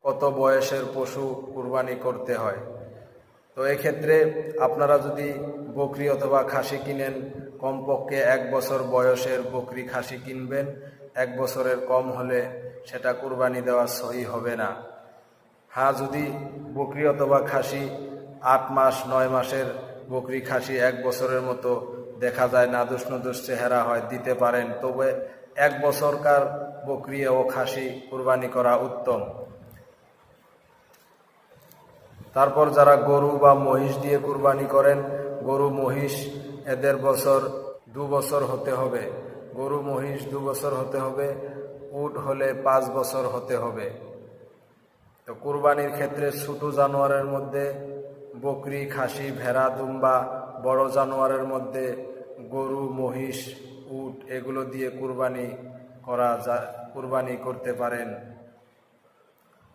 কত বয়সের পশু কুরবানি করতে হয়। তো এক্ষেত্রে আপনারা যদি বকরি অথবা খাসি কিনেন, কমপক্ষে 1 বছর বয়সের বকরি খাসি কিনবেন। 1 বছরের কম হলে সেটা কুরবানি দেওয়া সহি হবে না। হ্যাঁ, যদি বকরি অথবা খাসি 8 মাস 9 মাসের বকরি খাসি 1 বছরের মতো দেখা যায় নাদুস নদুস চেহারা হয়, দিতে পারেন, তবে 1 বছরকার বকরি ও খাসি কুরবানি করা উত্তম। তারপর যারা গরু বা মহিষ দিয়ে কুরবানি করেন, গরু মহিষ এদের বছর 2 বছর হতে হবে। গরু মহিষ 2 বছর হতে হবে, উট হলে 5 বছর হতে হবে। তো কুরবানির ক্ষেত্রে ছোট জানোয়ারের মধ্যে বকরি, খাসি, ভেড়া, দুম্বা, বড় জানোয়ারের মধ্যে গরু, মহিষ, উট এগুলো দিয়ে কুরবানি করতে পারেন।